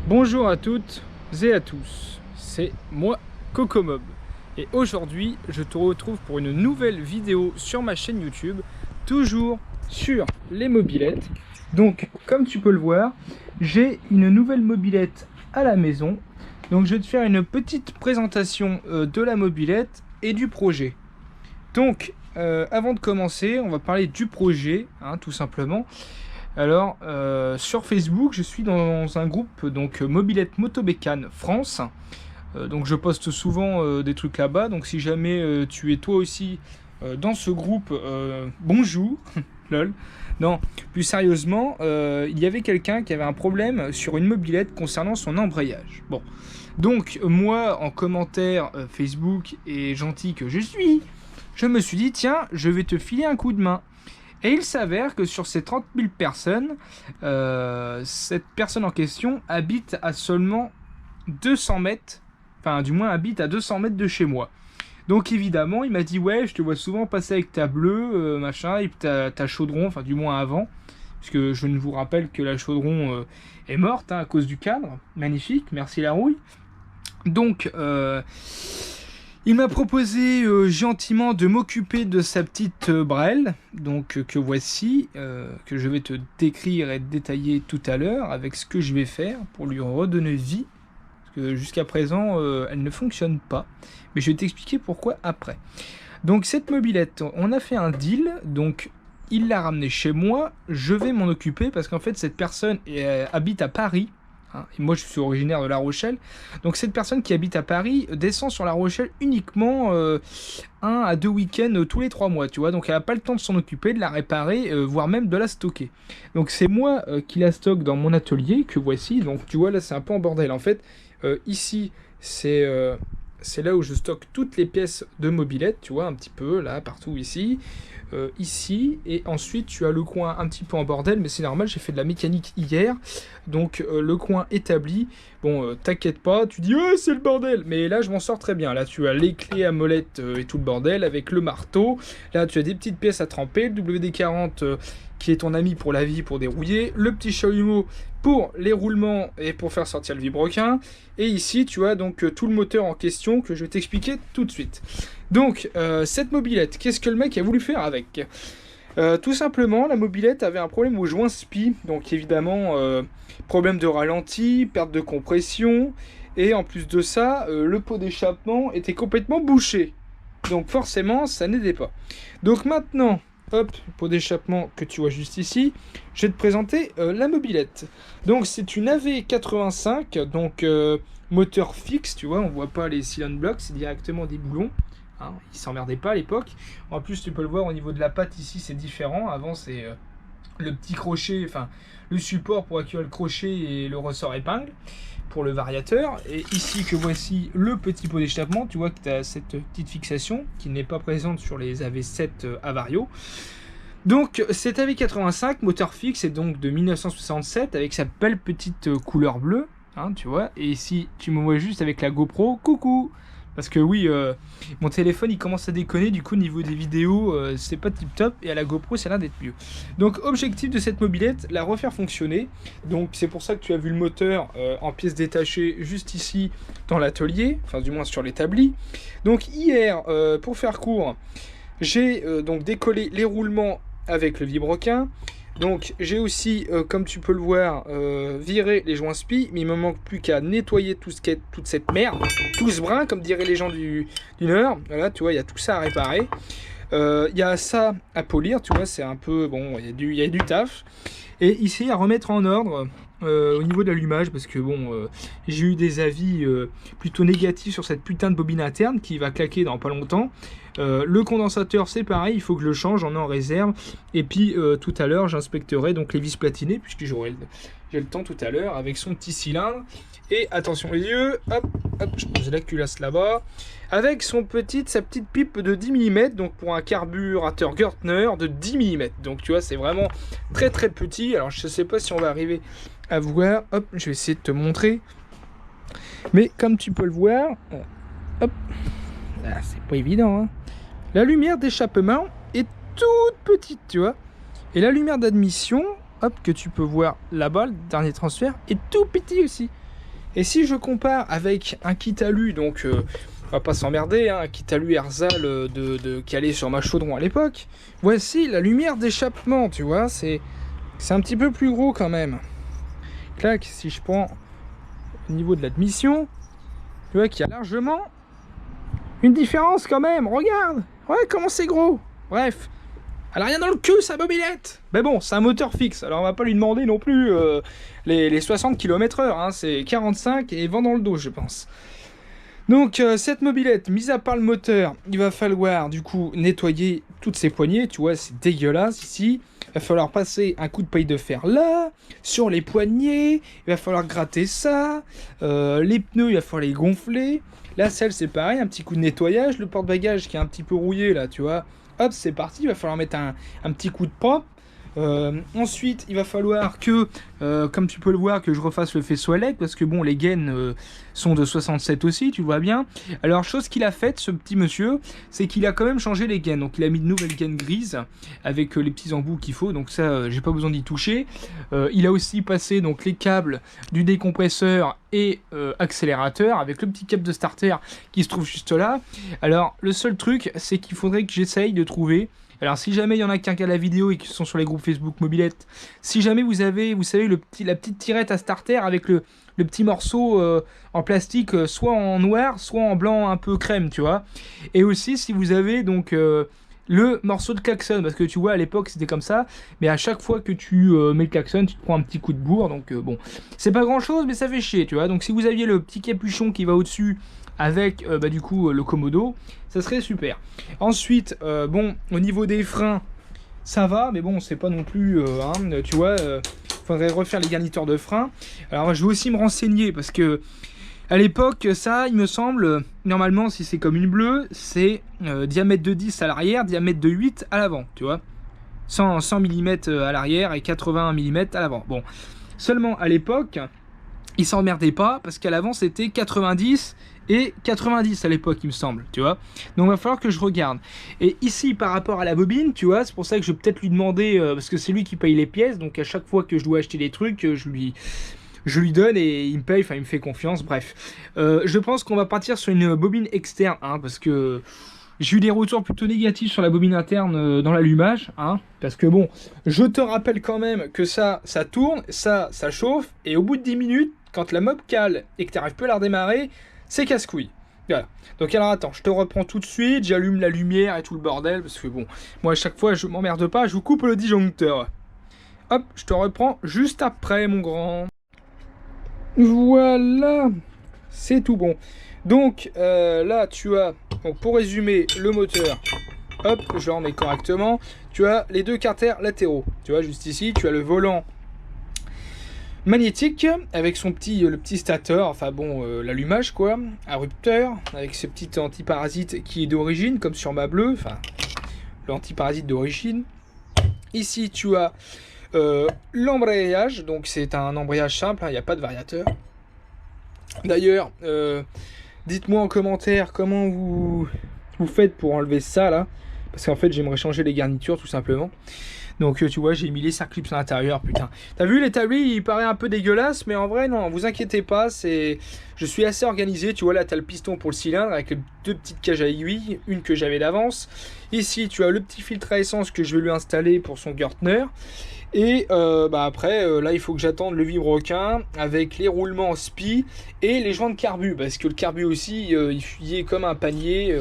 Bonjour à toutes et à tous, c'est moi Cocomob et aujourd'hui je te retrouve pour une nouvelle vidéo sur ma chaîne YouTube, toujours sur les mobylettes. Donc comme tu peux le voir, j'ai une nouvelle mobylette à la maison, donc je vais te faire une petite présentation de la mobylette et du projet. Donc avant de commencer, on va parler du projet, tout simplement. Alors, sur Facebook, je suis dans un groupe, donc Mobylette Motobécane France. Donc, je poste souvent des trucs là-bas. Donc, si jamais tu es toi aussi dans ce groupe, bonjour, lol. Non, plus sérieusement, il y avait quelqu'un qui avait un problème sur une mobylette concernant son embrayage. Bon, donc moi, en commentaire Facebook et gentil que je suis, je me suis dit, tiens, je vais te filer un coup de main. Et il s'avère que sur ces 30 000 personnes, cette personne en question habite à seulement 200 mètres, enfin du moins habite à 200 mètres de chez moi. Donc évidemment, il m'a dit, ouais, je te vois souvent passer avec ta bleue, machin, et ta chaudron, enfin du moins avant, puisque je ne vous rappelle que la chaudron est morte à cause du cadre. Magnifique, merci la rouille. Donc, il m'a proposé gentiment de m'occuper de sa petite Brel, donc que voici, que je vais te décrire et détailler tout à l'heure avec ce que je vais faire pour lui redonner vie, parce que jusqu'à présent elle ne fonctionne pas, mais je vais t'expliquer pourquoi après. Donc cette mobylette, on a fait un deal, donc il l'a ramenée chez moi, je vais m'en occuper parce qu'en fait cette personne habite à Paris. Et moi je suis originaire de La Rochelle, donc cette personne qui habite à Paris descend sur La Rochelle uniquement 1 à 2 week-ends tous les 3 mois, tu vois, donc elle n'a pas le temps de s'en occuper, de la réparer, voire même de la stocker. Donc c'est moi qui la stocke dans mon atelier, que voici, donc tu vois là c'est un peu en bordel, en fait, ici c'est là où je stocke toutes les pièces de mobylette, tu vois, un petit peu, là, partout ici, ici, et ensuite tu as le coin un petit peu en bordel, mais c'est normal, j'ai fait de la mécanique hier, donc le coin établi, bon, t'inquiète pas, tu dis, oh, c'est le bordel, mais là je m'en sors très bien, là tu as les clés à molette et tout le bordel, avec le marteau, là tu as des petites pièces à tremper, le WD-40 qui est ton ami pour la vie, pour dérouiller, le petit chalumeau pour les roulements et pour faire sortir le vibroquin, et ici tu as donc tout le moteur en question que je vais t'expliquer tout de suite. Donc cette mobylette, qu'est-ce que le mec a voulu faire avec? Tout simplement, la mobylette avait un problème au joint SPI, donc évidemment problème de ralenti, perte de compression, et en plus de ça, le pot d'échappement était complètement bouché, donc forcément ça n'aidait pas. Donc maintenant, hop, pot d'échappement que tu vois juste ici, je vais te présenter la mobylette. Donc c'est une AV85, donc moteur fixe, tu vois, on voit pas les cylinder blocks, c'est directement des boulons. Ils s'emmerdaient pas à l'époque. En plus, tu peux le voir au niveau de la patte ici, c'est différent. Avant, c'est le petit crochet, enfin le support pour accueillir le crochet et le ressort épingle pour le variateur. Et ici que voici le petit pot d'échappement, tu vois que tu as cette petite fixation qui n'est pas présente sur les AV7 Avario. Donc cet AV85 moteur fixe est donc de 1967 avec sa belle petite couleur bleue, tu vois. Et ici tu me vois juste avec la GoPro, coucou. Parce que oui, mon téléphone il commence à déconner, du coup au niveau des vidéos c'est pas tip top, et à la GoPro ça a l'air d'être mieux. Donc objectif de cette mobylette, la refaire fonctionner. Donc c'est pour ça que tu as vu le moteur en pièces détachées juste ici dans l'atelier, enfin du moins sur l'établi. Donc hier, pour faire court, j'ai donc décollé les roulements avec le vibroquin. Donc j'ai aussi, comme tu peux le voir, viré les joints SPI, mais il me manque plus qu'à nettoyer toute cette merde, tout ce brin, comme diraient les gens du Nord. Voilà, tu vois, il y a tout ça à réparer. Il y a ça à polir, tu vois, c'est un peu, bon, il y a du taf. Et ici, à remettre en ordre au niveau de l'allumage, parce que bon, j'ai eu des avis plutôt négatifs sur cette putain de bobine interne qui va claquer dans pas longtemps. Le condensateur c'est pareil, il faut que je le change, j'en ai en réserve. Et puis tout à l'heure j'inspecterai donc les vis platinées, puisque j'ai le temps tout à l'heure, avec son petit cylindre. Et attention les yeux, hop, hop, je pose la culasse là-bas, avec sa petite pipe de 10 mm, donc pour un carburateur Gertner de 10 mm. Donc tu vois, c'est vraiment très très petit. Alors je sais pas si on va arriver à voir, hop, je vais essayer de te montrer. Mais comme tu peux le voir, hop, là, c'est pas évident, La lumière d'échappement est toute petite, tu vois. Et la lumière d'admission, hop, que tu peux voir là-bas, le dernier transfert, est tout petit aussi. Et si je compare avec un kit alu, donc on va pas s'emmerder, hein, un kit alu Erzal qui allait sur ma chaudron à l'époque, voici la lumière d'échappement, tu vois, c'est un petit peu plus gros quand même. Clac, si je prends au niveau de l'admission, tu vois qu'il y a largement une différence quand même, regarde, ouais, comment c'est gros. Bref, elle a rien dans le cul, sa mobilette. Mais bon, c'est un moteur fixe, alors on va pas lui demander non plus les 60 km/h, hein, c'est 45 et vent dans le dos, je pense. Donc cette mobilette, mis à part le moteur, il va falloir du coup nettoyer toutes ses poignées, tu vois, c'est dégueulasse ici. Il va falloir passer un coup de paille de fer là, sur les poignées, il va falloir gratter ça, les pneus, il va falloir les gonfler. La selle, c'est pareil, un petit coup de nettoyage, le porte-bagages qui est un petit peu rouillé là, tu vois. Hop, c'est parti, il va falloir mettre un petit coup de propre. Ensuite, il va falloir que, comme tu peux le voir, que je refasse le faisceau à leg, parce que bon, les gaines sont de 67 aussi, tu vois bien. Alors, chose qu'il a faite, ce petit monsieur, c'est qu'il a quand même changé les gaines. Donc, il a mis de nouvelles gaines grises, avec les petits embouts qu'il faut, donc ça, j'ai pas besoin d'y toucher. Il a aussi passé donc les câbles du décompresseur et accélérateur, avec le petit câble de starter qui se trouve juste là. Alors, le seul truc, c'est qu'il faudrait que j'essaye de trouver... Alors si jamais il y en a qui regardent la vidéo et qui sont sur les groupes Facebook Mobilette, si jamais vous avez, vous savez, la petite tirette à starter avec le petit morceau en plastique, soit en noir, soit en blanc un peu crème, tu vois. Et aussi si vous avez donc le morceau de klaxon, parce que tu vois à l'époque c'était comme ça, mais à chaque fois que tu mets le klaxon, tu te prends un petit coup de bourre, donc bon, c'est pas grand chose mais ça fait chier, tu vois. Donc si vous aviez le petit capuchon qui va au-dessus, avec du coup le Komodo, ça serait super. Ensuite, bon, au niveau des freins, ça va, mais bon, c'est pas non plus, tu vois, faudrait refaire les garnitures de freins. Alors, je vais aussi me renseigner, parce que à l'époque, ça, il me semble, normalement, si c'est comme une bleue, c'est diamètre de 10 à l'arrière, diamètre de 8 à l'avant, tu vois. 100 mm à l'arrière et 80 mm à l'avant. Bon, seulement à l'époque, ils s'emmerdaient pas, parce qu'à l'avant, c'était 90 et 90 à l'époque, il me semble, tu vois. Donc il va falloir que je regarde. Et ici, par rapport à la bobine, tu vois, c'est pour ça que je vais peut-être lui demander, parce que c'est lui qui paye les pièces, donc à chaque fois que je dois acheter des trucs, je lui donne et il me paye, enfin il me fait confiance, bref. Je pense qu'on va partir sur une bobine externe, hein, parce que j'ai eu des retours plutôt négatifs sur la bobine interne dans l'allumage, hein, parce que bon, je te rappelle quand même que ça tourne, ça chauffe, et au bout de 10 minutes, quand la mob cale et que tu n'arrives plus à la redémarrer, c'est casse-couille. Voilà. Donc alors attends, je te reprends tout de suite, j'allume la lumière et tout le bordel, parce que bon, moi à chaque fois je m'emmerde pas, je vous coupe le disjoncteur. Hop, je te reprends juste après mon grand. Voilà, c'est tout bon. Donc là tu as, donc, pour résumer, le moteur, hop, je le remets correctement. Tu as les deux carters latéraux, tu vois, juste ici, tu as le volant magnétique avec le petit stateur, enfin bon, l'allumage quoi, un rupteur avec ce petit antiparasite qui est d'origine comme sur ma bleue, enfin l'antiparasite d'origine. Ici tu as l'embrayage, donc c'est un embrayage simple, il n'y a pas de variateur. D'ailleurs, dites-moi en commentaire comment vous faites pour enlever ça là, parce qu'en fait j'aimerais changer les garnitures tout simplement. Donc tu vois, j'ai mis les circlips à l'intérieur, putain. T'as vu, l'établi, il paraît un peu dégueulasse, mais en vrai, non, vous inquiétez pas, je suis assez organisé. Tu vois, là, t'as le piston pour le cylindre, avec les deux petites cages à aiguilles, une que j'avais d'avance. Ici, tu as le petit filtre à essence que je vais lui installer pour son Gertner. Et après, là, il faut que j'attende le vibroquin avec les roulements en spi et les joints de carbu, parce que le carbu aussi, il fuyait comme un panier,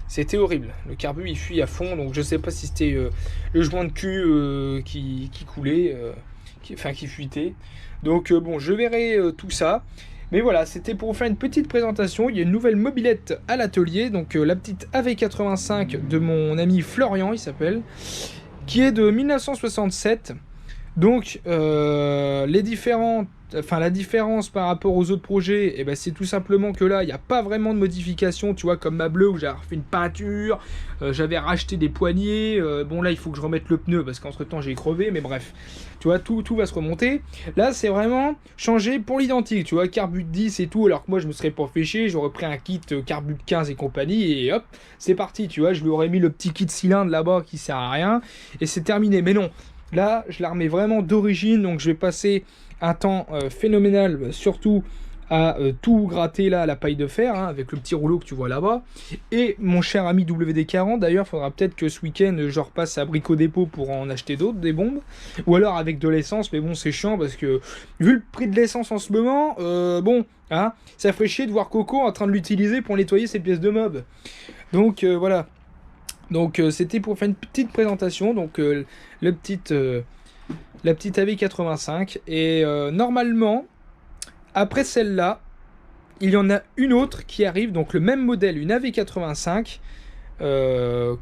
c'était horrible. Le carbu il fuit à fond, donc je sais pas si c'était le joint de cul qui coulait, qui fuitait. Donc bon, je verrai tout ça. Mais voilà, c'était pour vous faire une petite présentation. Il y a une nouvelle mobilette à l'atelier, donc la petite AV85 de mon ami Florian, il s'appelle, qui est de 1967. Donc la différence par rapport aux autres projets, eh ben, c'est tout simplement que là il n'y a pas vraiment de modification, tu vois, comme ma bleue où j'avais refait une peinture, j'avais racheté des poignées, bon là il faut que je remette le pneu parce qu'entre temps j'ai crevé, mais bref, tu vois, tout va se remonter. Là c'est vraiment changé pour l'identique, tu vois, carbu de 10 et tout, alors que moi je me serais pas fait chier, j'aurais pris un kit carbu de 15 et compagnie et hop, c'est parti, tu vois, je lui aurais mis le petit kit cylindre là-bas qui sert à rien et c'est terminé, mais non. Là, je la remets vraiment d'origine, donc je vais passer un temps phénoménal, surtout à tout gratter là à la paille de fer, hein, avec le petit rouleau que tu vois là-bas. Et mon cher ami WD-40, d'ailleurs, faudra peut-être que ce week-end, je repasse à Brico Dépôt pour en acheter d'autres, des bombes. Ou alors avec de l'essence, mais bon, c'est chiant parce que, vu le prix de l'essence en ce moment, bon, hein, ça ferait chier de voir Coco en train de l'utiliser pour nettoyer ses pièces de mob. Donc, voilà. Donc, c'était pour faire une petite présentation, donc, la petite AV85. Et normalement, après celle-là, il y en a une autre qui arrive, donc le même modèle, une AV85,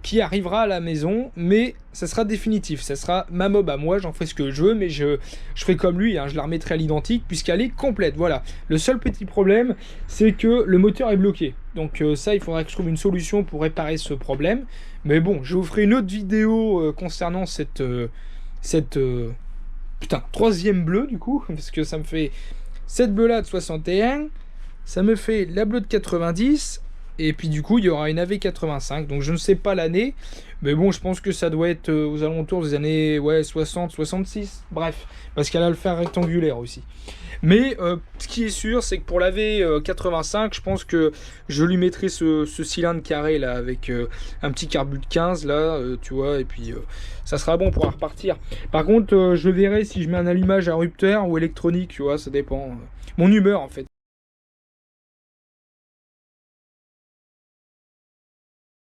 qui arrivera à la maison, mais ça sera définitif, ça sera ma mob à moi, j'en ferai ce que je veux, mais je ferai comme lui, hein, je la remettrai à l'identique, puisqu'elle est complète, voilà. Le seul petit problème, c'est que le moteur est bloqué, donc ça, il faudra que je trouve une solution pour réparer ce problème, mais bon, je vous ferai une autre vidéo concernant cette putain, troisième bleue, du coup, parce que ça me fait cette bleue là de 61, ça me fait la bleue de 90, et puis du coup il y aura une AV85, donc je ne sais pas l'année, mais bon je pense que ça doit être aux alentours des années 60, 66, bref, parce qu'elle a le fer rectangulaire aussi. Mais ce qui est sûr, c'est que pour la V85, je pense que je lui mettrai ce cylindre carré là, avec un petit carbu de 15 là, tu vois, et puis ça sera bon pour repartir. Par contre, je verrai si je mets un allumage à rupteur ou électronique, tu vois, ça dépend. Mon humeur en fait.